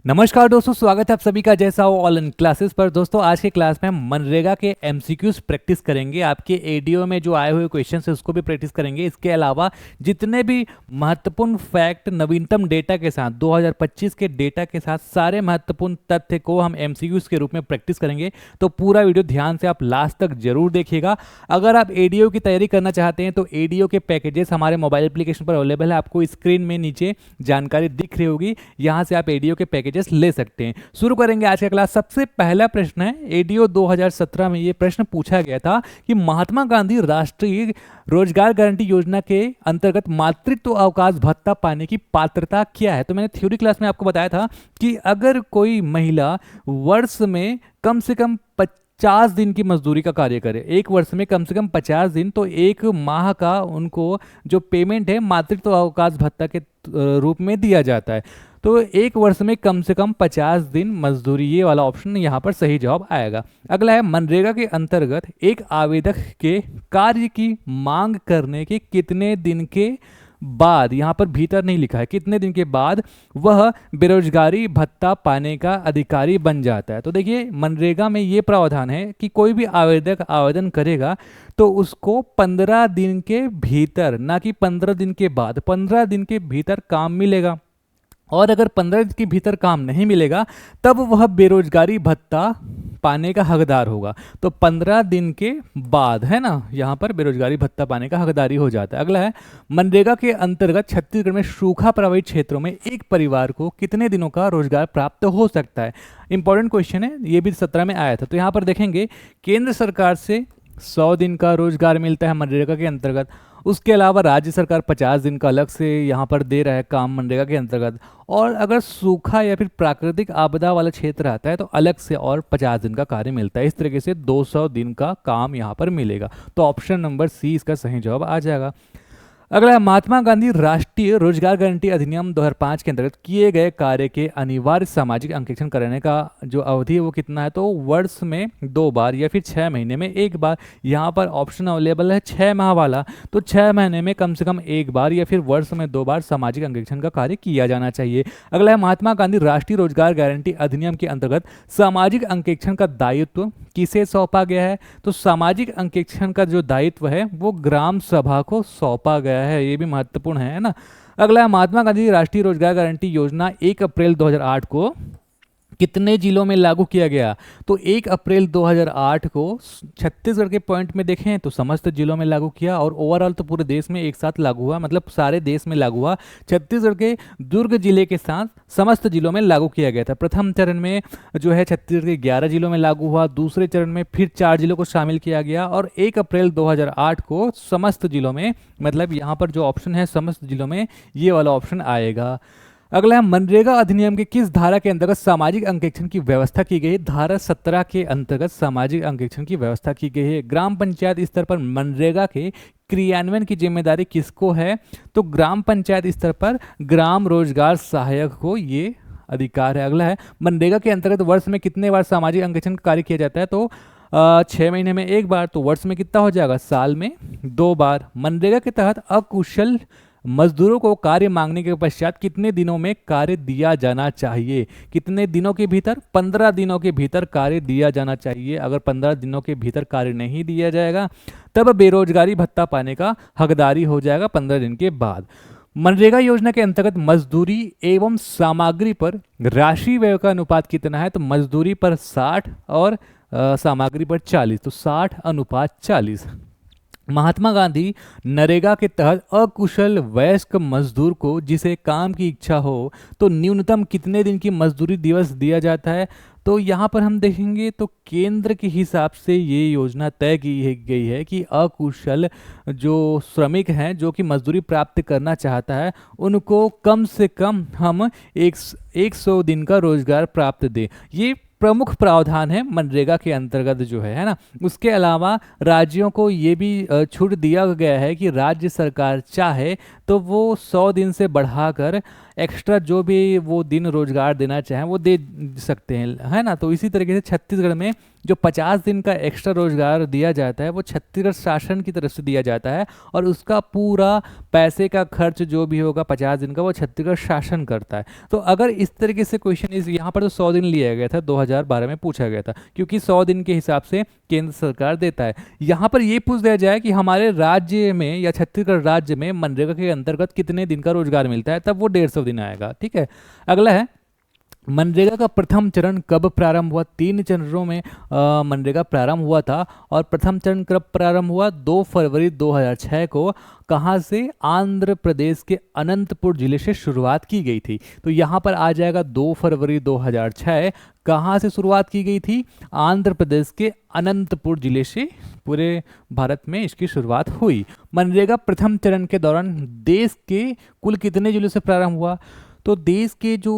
नमस्कार दोस्तों, स्वागत है आप सभी का जैसा हो ऑल इन क्लासेस पर। दोस्तों आज के क्लास में हम मनरेगा के एमसीक्यूज प्रैक्टिस करेंगे। आपके एडीओ में जो आए हुए क्वेश्चन है उसको भी प्रैक्टिस करेंगे। इसके अलावा जितने भी महत्वपूर्ण फैक्ट नवीनतम डेटा के साथ 2025 के डेटा के साथ सारे महत्वपूर्ण तथ्य को हम एमसीक्यूज के रूप में प्रैक्टिस करेंगे। तो पूरा वीडियो ध्यान से आप लास्ट तक जरूर देखिएगा। अगर आप एडीओ की तैयारी करना चाहते हैं तो एडीओ के पैकेजेस हमारे मोबाइल एप्लीकेशन पर अवेलेबल है। आपको स्क्रीन में नीचे जानकारी दिख रही होगी, यहाँ से आप एडीओ के पैकेजेस ले सकते हैं। शुरू करेंगे आज का क्लास। सबसे पहला प्रश्न है, एडीओ 2017 में ये प्रश्न पूछा गया था कि महात्मा गांधी राष्ट्रीय रोजगार गारंटी योजना के अंतर्गत मातृत्व अवकाश भत्ता पाने की पात्रता क्या है। तो मैंने थ्योरी क्लास में आपको बताया था कि अगर कोई महिला वर्ष में कम से कम 50 दिन की मजदूरी का कार्य करे, एक वर्ष में कम से कम 50 दिन, तो एक माह का उनको जो पेमेंट है मातृत्व अवकाश भत्ता के रूप में दिया जाता है। तो एक वर्ष में कम से कम 50 दिन मजदूरी, ये वाला ऑप्शन यहाँ पर सही जवाब आएगा। अगला है, मनरेगा के अंतर्गत एक आवेदक के कार्य की मांग करने के कितने दिन के बाद, यहाँ पर भीतर नहीं लिखा है, कितने दिन के बाद वह बेरोजगारी भत्ता पाने का अधिकारी बन जाता है। तो देखिए मनरेगा में ये प्रावधान है कि कोई भी आवेदक आवेदन करेगा तो उसको 15 दिन के भीतर, ना कि 15 दिन के बाद, 15 दिन के भीतर काम मिलेगा। और अगर 15 दिन के भीतर काम नहीं मिलेगा तब वह बेरोजगारी भत्ता पाने का हकदार होगा। तो 15 दिन के बाद, है ना, यहाँ पर बेरोजगारी भत्ता पाने का हकदारी हो जाता है। अगला है, मनरेगा के अंतर्गत छत्तीसगढ़ में सूखा प्रभावित क्षेत्रों में एक परिवार को कितने दिनों का रोजगार प्राप्त हो सकता है। इंपॉर्टेंट क्वेश्चन है, ये भी 17 में आया था। तो यहाँ पर देखेंगे केंद्र सरकार से 100 दिन का रोजगार मिलता है मनरेगा के अंतर्गत। उसके अलावा राज्य सरकार 50 दिन का अलग से यहाँ पर दे रहा है काम मनरेगा के अंतर्गत। और अगर सूखा या फिर प्राकृतिक आपदा वाला क्षेत्र आता है तो अलग से और 50 दिन का कार्य मिलता है। इस तरीके से 200 दिन का काम यहाँ पर मिलेगा। तो ऑप्शन नंबर सी इसका सही जवाब आ जाएगा। अगला है, महात्मा गांधी राष्ट्रीय रोजगार गारंटी अधिनियम 2005 के अंतर्गत किए गए कार्य के अनिवार्य सामाजिक अंकेक्षण कराने का जो अवधि है वो कितना है। तो वर्ष में 2 बार या फिर 6 महीने में 1 बार। यहाँ पर ऑप्शन अवेलेबल है 6 माह वाला। तो 6 महीने में कम से कम 1 बार या फिर वर्ष में 2 बार सामाजिक अंकेक्षण का कार्य किया जाना चाहिए। अगला है, महात्मा गांधी राष्ट्रीय रोजगार गारंटी अधिनियम के अंतर्गत सामाजिक अंकेक्षण का दायित्व किसे सौंपा गया है। तो सामाजिक अंकेक्षण का जो दायित्व है वो ग्राम सभा को सौंपा गया है। ये भी महत्वपूर्ण है ना। अगला है, महात्मा गांधी राष्ट्रीय रोजगार गारंटी योजना 1 अप्रैल 2008 को कितने जिलों में लागू किया गया। तो 1 अप्रैल 2008 को छत्तीसगढ़ के पॉइंट में देखें तो समस्त जिलों में लागू किया, और ओवरऑल तो पूरे देश में एक साथ लागू हुआ, मतलब सारे देश में लागू हुआ। छत्तीसगढ़ के दुर्ग जिले के साथ समस्त जिलों में लागू किया गया था। प्रथम चरण में जो है छत्तीसगढ़ के 11 जिलों में लागू हुआ, दूसरे चरण में फिर 4 जिलों को शामिल किया गया, और 1 अप्रैल 2008 को समस्त जिलों में, मतलब यहाँ पर जो ऑप्शन है समस्त जिलों में, ये वाला ऑप्शन आएगा। अगला है, मनरेगा अधिनियम के किस धारा के अंतर्गत सामाजिक अंकेक्षण की व्यवस्था की गई है। धारा 17 के अंतर्गत सामाजिक अंकेक्षण की व्यवस्था की गई है। ग्राम पंचायत स्तर पर मनरेगा के क्रियान्वयन की जिम्मेदारी किसको है। तो ग्राम पंचायत स्तर पर ग्राम रोजगार सहायक को ये अधिकार है। अगला है, मनरेगा के अंतर्गत वर्ष में कितने बार सामाजिक अंकेक्षण का कार्य किया जाता है। तो 6 महीने में 1 बार। तो वर्ष में कितना हो जाएगा, साल में 2 बार। मनरेगा के तहत अकुशल मजदूरों को कार्य मांगने के पश्चात कितने दिनों में कार्य दिया जाना चाहिए। कितने दिनों के भीतर, 15 दिनों के भीतर कार्य दिया जाना चाहिए। अगर 15 दिनों के भीतर कार्य नहीं दिया जाएगा तब बेरोजगारी भत्ता पाने का हकदारी हो जाएगा 15 दिन के बाद। मनरेगा योजना के अंतर्गत मजदूरी एवं सामग्री पर राशि व्यय का अनुपात कितना है। तो मजदूरी पर 60 और सामग्री पर 40, तो 60:40। महात्मा गांधी नरेगा के तहत अकुशल वयस्क मजदूर को जिसे काम की इच्छा हो तो न्यूनतम कितने दिन की मजदूरी दिवस दिया जाता है। तो यहाँ पर हम देखेंगे तो केंद्र के हिसाब से ये योजना तय की गई है कि अकुशल जो श्रमिक हैं जो कि मजदूरी प्राप्त करना चाहता है उनको कम से कम हम 100 दिन का रोजगार प्राप्त दें। ये प्रमुख प्रावधान है मनरेगा के अंतर्गत जो है ना। उसके अलावा राज्यों को ये भी छूट दिया गया है कि राज्य सरकार चाहे तो वो 100 दिन से बढ़ाकर एक्स्ट्रा जो भी वो दिन रोजगार देना चाहें वो दे सकते हैं, है ना। तो इसी तरीके से छत्तीसगढ़ में जो 50 दिन का एक्स्ट्रा रोजगार दिया जाता है वो छत्तीसगढ़ शासन की तरफ से दिया जाता है, और उसका पूरा पैसे का खर्च जो भी होगा 50 दिन का वो छत्तीसगढ़ शासन करता है। तो अगर इस तरीके से क्वेश्चन इस यहाँ पर तो 100 दिन लिया गया था, 2012 में पूछा गया था, क्योंकि 100 दिन के हिसाब से केंद्र सरकार देता है। यहाँ पर ये पूछ दिया जाए कि हमारे राज्य में या छत्तीसगढ़ राज्य में मनरेगा के अंतर्गत कितने दिन का रोजगार मिलता है, तब वो 150 दिन आएगा। ठीक है, अगला है मनरेगा का प्रथम चरण कब प्रारंभ हुआ। 3 चरणों में मनरेगा प्रारंभ हुआ था, और प्रथम चरण कब प्रारंभ हुआ, 2 फरवरी 2006 को। कहाँ से, आंध्र प्रदेश के अनंतपुर जिले से शुरुआत की गई थी। तो यहाँ पर आ जाएगा 2 फरवरी 2006। कहाँ से शुरुआत की गई थी, आंध्र प्रदेश के अनंतपुर जिले से पूरे भारत में इसकी शुरुआत हुई। मनरेगा प्रथम चरण के दौरान देश के कुल कितने जिलों से प्रारंभ हुआ, तो देश के जो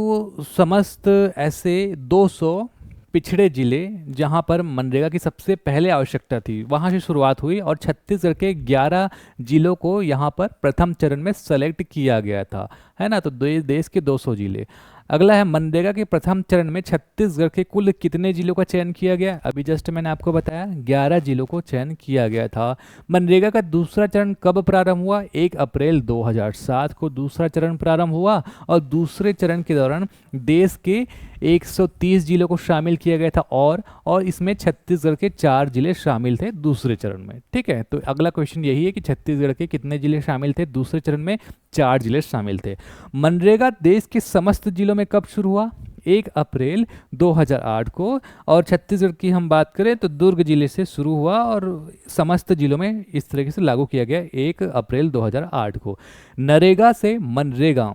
समस्त ऐसे 200 पिछड़े जिले जहां पर मनरेगा की सबसे पहले आवश्यकता थी वहां से शुरुआत हुई, और छत्तीसगढ़ के 11 जिलों को यहां पर प्रथम चरण में सेलेक्ट किया गया था, है ना। तो देश के 200 जिले। अगला है मनरेगा के प्रथम चरण में छत्तीसगढ़ के कुल कितने जिलों का चयन किया गया, अभी जस्ट मैंने आपको बताया 11 जिलों को चयन किया गया था। मनरेगा का दूसरा चरण कब प्रारंभ हुआ, 1 अप्रैल 2007 को दूसरा चरण प्रारंभ हुआ, और दूसरे चरण के दौरान देश के 130 जिलों को शामिल किया गया था, और इसमें छत्तीसगढ़ के 4 जिले शामिल थे दूसरे चरण में। ठीक है, तो अगला क्वेश्चन यही है कि छत्तीसगढ़ के कितने जिले शामिल थे दूसरे चरण में, 4 जिले शामिल थे। मनरेगा देश के समस्त जिलों में कब शुरू हुआ, 1 अप्रैल 2008 को, और छत्तीसगढ़ की हम बात करें तो दुर्ग जिले से शुरू हुआ और समस्त जिलों में इस तरीके से लागू किया गया 1 अप्रैल 2008 को। नरेगा से मनरेगा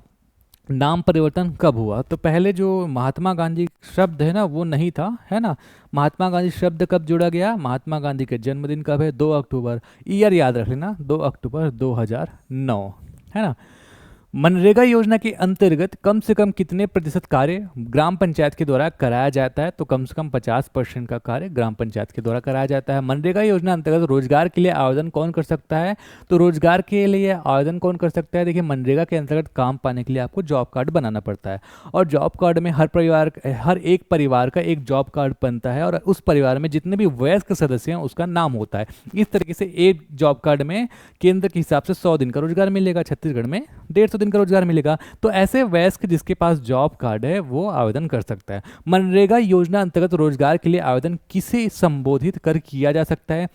नाम परिवर्तन कब हुआ, तो पहले जो महात्मा गांधी शब्द है ना वो नहीं था, है ना। महात्मा गांधी शब्द कब जोड़ा गया, महात्मा गांधी के जन्मदिन कब है, 2 अक्टूबर, ईयर याद रख लेना 2 अक्टूबर 2009, है ना। मनरेगा योजना के अंतर्गत कम से कम कितने प्रतिशत कार्य ग्राम पंचायत के द्वारा कराया जाता है, तो कम से कम 50% का कार्य ग्राम पंचायत के द्वारा कराया जाता है। मनरेगा योजना अंतर्गत रोजगार के लिए आवेदन कौन कर सकता है, तो रोजगार के लिए आवेदन कौन कर सकता है, देखिए मनरेगा के अंतर्गत काम पाने के लिए आपको जॉब कार्ड बनाना पड़ता है, और जॉब कार्ड में हर एक परिवार का एक जॉब कार्ड बनता है, और उस परिवार में जितने भी वयस्क सदस्य हैं उसका नाम होता है। इस तरीके से एक जॉब कार्ड में केंद्र के हिसाब से 100 दिन का रोजगार मिलेगा, छत्तीसगढ़ में 150 दिन का रोजगार मिलेगा। तो ऐसे वयस्क जिसके पास जॉब कार्ड है वो आवेदन कर सकता है। मनरेगा योजना अंतर्गत रोजगार के लिए आवेदन किसे संबोधित कर किया जा सकता है,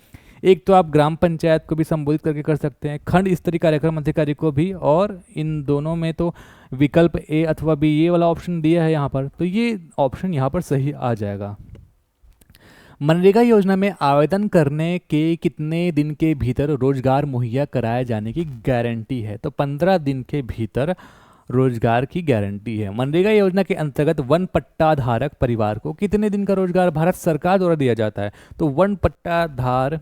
एक तो आप ग्राम पंचायत को भी संबोधित करके कर सकते हैं, खंड स्तरीय कार्यक्रम अधिकारी को भी, और इन दोनों में तो विकल्प ए अथवा बी ये वाला ऑप्शन दिया है यहाँ पर, तो ये ऑप्शन यहाँ पर सही आ जाएगा। मनरेगा योजना में आवेदन करने के कितने दिन के भीतर रोजगार मुहैया कराए जाने की गारंटी है, तो 15 दिन के भीतर रोजगार की गारंटी है। मनरेगा योजना के अंतर्गत वन पट्टा धारक परिवार को कितने दिन का रोजगार भारत सरकार द्वारा दिया जाता है, तो वन पट्टा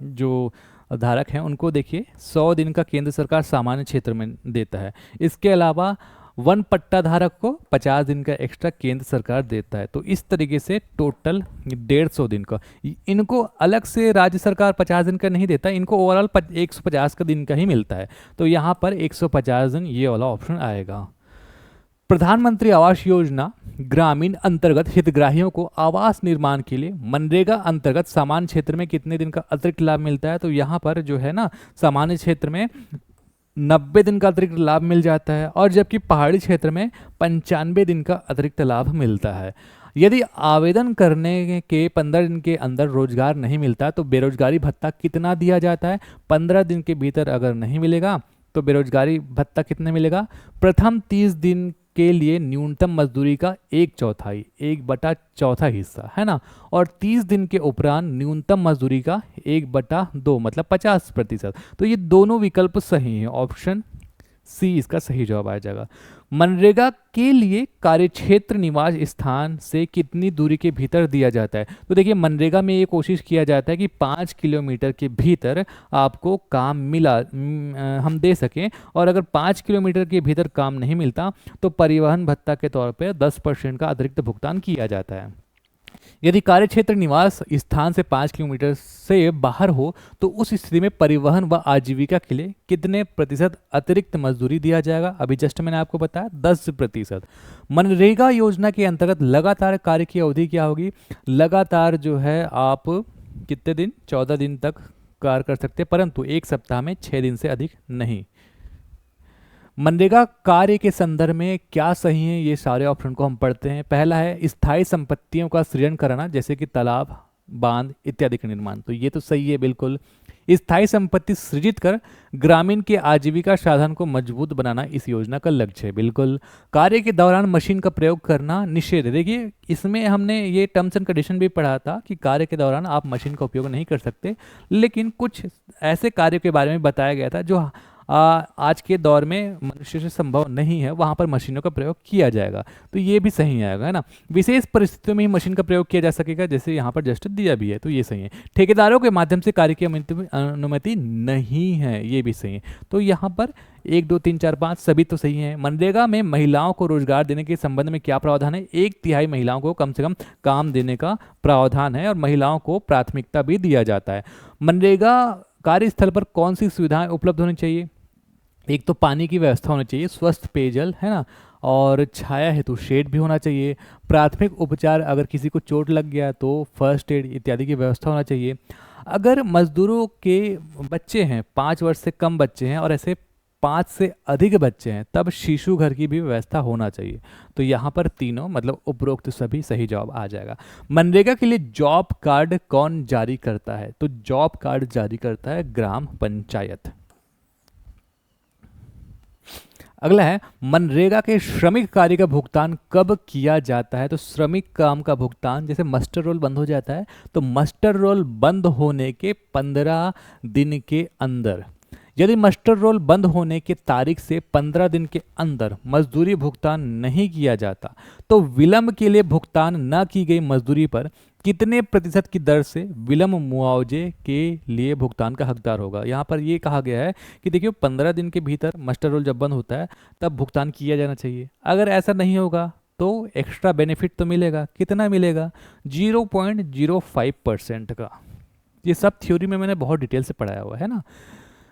जो धारक हैं उनको देखिए 100 दिन का केंद्र सरकार सामान्य क्षेत्र में देता है। इसके अलावा वन पट्टा धारक को 50 दिन का एक्स्ट्रा केंद्र सरकार देता है। तो इस तरीके से टोटल 150 दिन का, इनको अलग से राज्य सरकार 50 दिन का नहीं देता, इनको ओवरऑल 150 का दिन का ही मिलता है। तो यहाँ पर 150 दिन ये वाला ऑप्शन आएगा। प्रधानमंत्री आवास योजना ग्रामीण अंतर्गत हितग्राहियों को आवास निर्माण के लिए मनरेगा अंतर्गत सामान्य क्षेत्र में कितने दिन का अतिरिक्त लाभ मिलता है, तो यहाँ पर जो है ना सामान्य क्षेत्र में 90 दिन का अतिरिक्त लाभ मिल जाता है, और जबकि पहाड़ी क्षेत्र में 95 दिन का अतिरिक्त लाभ मिलता है। यदि आवेदन करने के 15 दिन के अंदर रोजगार नहीं मिलता तो बेरोजगारी भत्ता कितना दिया जाता है, 15 दिन के भीतर अगर नहीं मिलेगा तो बेरोजगारी भत्ता कितने मिलेगा, प्रथम 30 दिन के लिए न्यूनतम मजदूरी का 1/4 1/4 हिस्सा, है ना, और 30 दिन के उपरांत न्यूनतम मजदूरी का 1/2 मतलब 50%। तो ये दोनों विकल्प सही हैं, ऑप्शन सी इसका सही जवाब आ जाएगा। मनरेगा के लिए कार्यक्षेत्र निवास स्थान से कितनी दूरी के भीतर दिया जाता है, तो देखिए मनरेगा में ये कोशिश किया जाता है कि 5 किलोमीटर के भीतर आपको काम हम दे सकें, और अगर 5 किलोमीटर के भीतर काम नहीं मिलता तो परिवहन भत्ता के तौर पर 10% का अतिरिक्त भुगतान किया जाता है। यदि कार्यक्षेत्र निवास स्थान से 5 किलोमीटर से बाहर हो तो उस स्थिति में परिवहन व आजीविका के लिए कितने प्रतिशत अतिरिक्त मजदूरी दिया जाएगा? अभी जस्ट मैंने आपको बताया 10%। मनरेगा योजना के अंतर्गत लगातार कार्य की अवधि क्या होगी? लगातार जो है आप कितने दिन? 14 दिन तक कार्य कर सकते हैं, परंतु एक सप्ताह में 6 दिन से अधिक नहीं। मनरेगा कार्य के संदर्भ में क्या सही है, ये सारे ऑप्शन को हम पढ़ते हैं। पहला है स्थायी संपत्तियों का सृजन कराना, जैसे कि तालाब, बांध इत्यादि का निर्माण, तो ये तो सही है बिल्कुल। स्थायी संपत्ति सृजित कर ग्रामीण के आजीविका साधन को मजबूत बनाना इस योजना का लक्ष्य है, बिल्कुल। कार्य के दौरान मशीन का प्रयोग करना निषेध है। देखिए इसमें हमने ये टर्म्स एंड कंडीशन भी पढ़ा था कि कार्य के दौरान आप मशीन का उपयोग नहीं कर सकते, लेकिन कुछ ऐसे कार्यों के बारे में बताया गया था जो आज के दौर में मनुष्य से संभव नहीं है, वहां पर मशीनों का प्रयोग किया जाएगा, तो ये भी सही आएगा, है ना। विशेष परिस्थितियों में ही मशीन का प्रयोग किया जा सकेगा, जैसे यहाँ पर जस्ट दिया भी है, तो ये सही है। ठेकेदारों के माध्यम से कार्य की अनुमति नहीं है, ये भी सही है। तो यहाँ पर 1 2 3 4 5 सभी तो सही है। मनरेगा में महिलाओं को रोजगार देने के संबंध में क्या प्रावधान है? 1/3 महिलाओं को कम से कम काम देने का प्रावधान है और महिलाओं को प्राथमिकता भी दिया जाता है। मनरेगा कार्यस्थल पर कौन सी सुविधाएं उपलब्ध होनी चाहिए? एक तो पानी की व्यवस्था होनी चाहिए, स्वस्थ पेयजल, है ना, और छाया हेतु शेड भी होना चाहिए। प्राथमिक उपचार, अगर किसी को चोट लग गया तो फर्स्ट एड इत्यादि की व्यवस्था होना चाहिए। अगर मजदूरों के बच्चे हैं, 5 वर्ष से कम बच्चे हैं और ऐसे 5 से अधिक बच्चे हैं, तब शिशु घर की भी व्यवस्था होना चाहिए। तो यहाँ पर तीनों मतलब उपरोक्त सभी सही जवाब आ जाएगा। मनरेगा के लिए जॉब कार्ड कौन जारी करता है? तो जॉब कार्ड जारी करता है ग्राम पंचायत। अगला है मनरेगा के श्रमिक कार्य का भुगतान कब किया जाता है? तो श्रमिक काम का भुगतान, जैसे मस्टर रोल बंद हो जाता है तो मस्टर रोल बंद होने के 15 दिन के अंदर, यदि मस्टर रोल बंद होने के तारीख से 15 दिन के अंदर मजदूरी भुगतान नहीं किया जाता तो विलंब के लिए भुगतान न की गई मजदूरी पर कितने प्रतिशत की दर से विलंब मुआवजे के लिए भुगतान का हकदार होगा? यहाँ पर ये कहा गया है कि देखिए 15 दिन के भीतर मस्टर रोल जब बंद होता है तब भुगतान किया जाना चाहिए। अगर ऐसा नहीं होगा तो एक्स्ट्रा बेनिफिट तो मिलेगा। कितना मिलेगा? 0.05% का। ये सब थ्योरी में मैंने बहुत डिटेल से पढ़ाया हुआ है ना।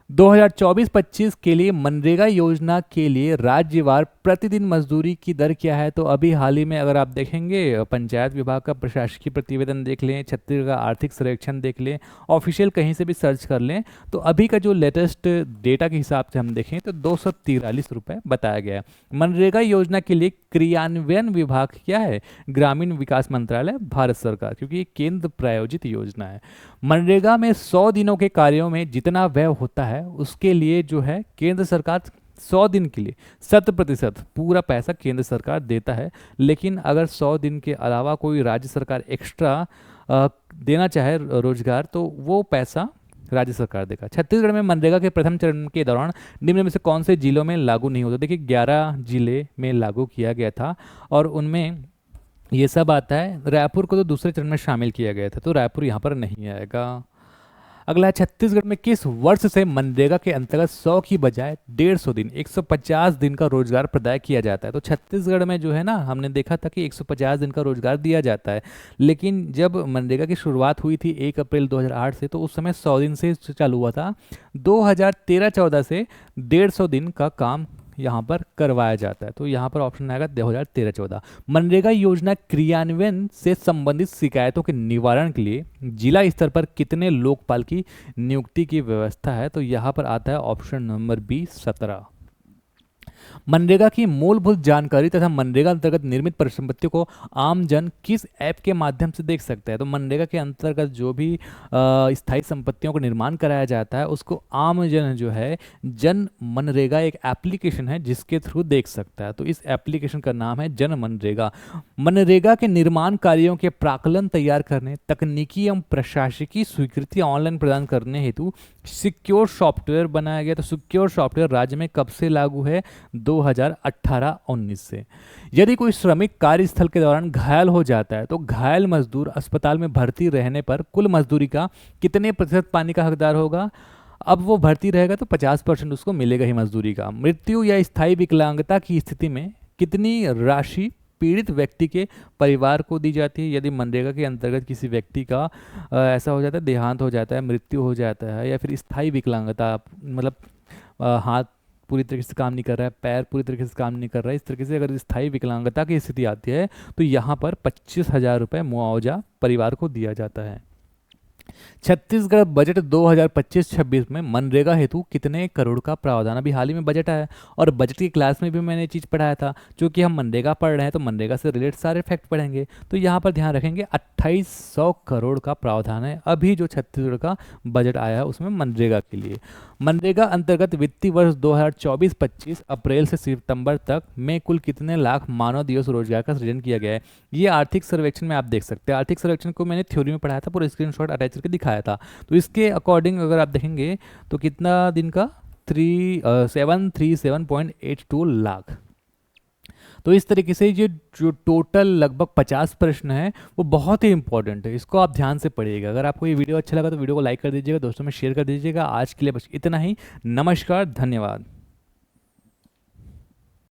2024-25 के लिए मनरेगा योजना के लिए राज्यवार प्रतिदिन मजदूरी की दर क्या है? तो अभी हाल ही में अगर आप देखेंगे पंचायत विभाग का प्रशासकीय प्रतिवेदन देख लें, छत्तीसगढ़ का आर्थिक सर्वेक्षण देख लें, ऑफिशियल कहीं से भी सर्च कर लें, तो अभी का जो लेटेस्ट डेटा के हिसाब से हम देखें तो 243 रुपये बताया गया है। मनरेगा योजना के लिए क्रियान्वयन विभाग क्या है? ग्रामीण विकास मंत्रालय, भारत सरकार, क्योंकि ये केंद्र प्रायोजित योजना है। मनरेगा में 100 दिनों के कार्यों में जितना व्यय होता है उसके लिए जो है केंद्र सरकार 100 दिन के लिए 100% पूरा पैसा केंद्र सरकार देता है, लेकिन अगर 100 दिन के अलावा कोई राज्य सरकार एक्स्ट्रा देना चाहे रोजगार तो वो पैसा राज्य सरकार देगा। छत्तीसगढ़ में मनरेगा के प्रथम चरण के दौरान निम्न में से कौन से जिलों में लागू नहीं होता? देखिए 11 जिले में लागू किया गया था और उनमें ये सब आता है। रायपुर को तो दूसरे चरण में शामिल किया गया था, तो रायपुर यहाँ पर नहीं आएगा। अगला है छत्तीसगढ़ में किस वर्ष से मनरेगा के अंतर्गत 100 की बजाय 150 दिन 150 दिन का रोजगार प्रदान किया जाता है? तो छत्तीसगढ़ में जो है ना, हमने देखा था कि 150 दिन का रोजगार दिया जाता है, लेकिन जब मनरेगा की शुरुआत हुई थी 1 अप्रैल 2008 से, तो उस समय 100 दिन से चालू हुआ था। 2013-14 से 150 दिन का काम यहाँ पर करवाया जाता है, तो यहाँ पर ऑप्शन आएगा 2013-14। मनरेगा योजना क्रियान्वयन से संबंधित शिकायतों के निवारण के लिए जिला स्तर पर कितने लोकपाल की नियुक्ति की व्यवस्था है? तो यहाँ पर आता है ऑप्शन नंबर बी 17। मनरेगा की मूलभूत जानकारी तथा मनरेगा अंतर्गत निर्मित परिसंपत्तियों को आमजन किस ऐप के माध्यम से देख सकता है? तो मनरेगा के अंतर्गत जो भी स्थायी संपत्तियों का निर्माण कराया जाता है उसको आमजन जो है जन मनरेगा एक एप्लीकेशन है जिसके थ्रू देख सकता है, तो इस एप्लीकेशन का नाम है जन मनरेगा। मनरेगा के निर्माण कार्यों के प्राक्कलन तैयार करने, तकनीकी एवं प्रशासकीय स्वीकृति ऑनलाइन प्रदान करने हेतु सिक्योर सॉफ्टवेयर बनाया गया। तो सिक्योर सॉफ्टवेयर राज्य में कब से लागू है? 2018-19 से। यदि कोई श्रमिक कार्यस्थल के दौरान घायल हो जाता है तो घायल मजदूर अस्पताल में भर्ती रहने पर कुल मजदूरी का कितने प्रतिशत पाने का हकदार होगा? अब वो भर्ती रहेगा तो 50% उसको मिलेगा ही मजदूरी का। मृत्यु या स्थायी विकलांगता की स्थिति में कितनी राशि पीड़ित व्यक्ति के परिवार को दी जाती है। यदि मनरेगा के अंतर्गत किसी व्यक्ति का ऐसा हो जाता है, देहांत हो जाता है, मृत्यु हो जाता है, या फिर स्थायी विकलांगता, मतलब हाथ पूरी तरीके से काम नहीं कर रहा है, पैर पूरी तरीके से काम नहीं कर रहा है, इस तरीके से अगर स्थायी विकलांगता की स्थिति आती है तो यहाँ पर 25,000 रुपये मुआवजा परिवार को दिया जाता है। छत्तीसगढ़ बजट 2025-26 में मनरेगा हेतु कितने करोड़ का प्रावधान, अभी हाल ही में बजट आया और बजट की क्लास में भी मैंने ये चीज़ पढ़ाया था। क्योंकि हम मनरेगा पढ़ रहे हैं तो मनरेगा से रिलेटेड सारे फैक्ट पढ़ेंगे, तो यहाँ पर ध्यान रखेंगे 2800 करोड़ का प्रावधान है अभी जो छत्तीसगढ़ का बजट आया है उसमें मनरेगा के लिए। मनरेगा अंतर्गत वित्तीय वर्ष 2024-25 अप्रैल से सितंबर तक में कुल कितने लाख मानव दिवस रोजगार का सृजन किया गया है। ये आर्थिक सर्वेक्षण में आप देख सकते हैं। आर्थिक सर्वेक्षण को मैंने थ्योरी में पढ़ाया था, पूरा स्क्रीनशॉट अटैच करके दिखाया था। तो इसके अकॉर्डिंग अगर आप देखेंगे तो कितना दिन का 737.82 लाख। तो इस तरीके से ये जो टोटल लगभग 50 प्रश्न है वो बहुत ही इंपॉर्टेंट है, इसको आप ध्यान से पढ़िएगा। अगर आपको ये वीडियो अच्छा लगा तो वीडियो को लाइक कर दीजिएगा, दोस्तों में शेयर कर दीजिएगा। आज के लिए बस इतना ही। नमस्कार, धन्यवाद।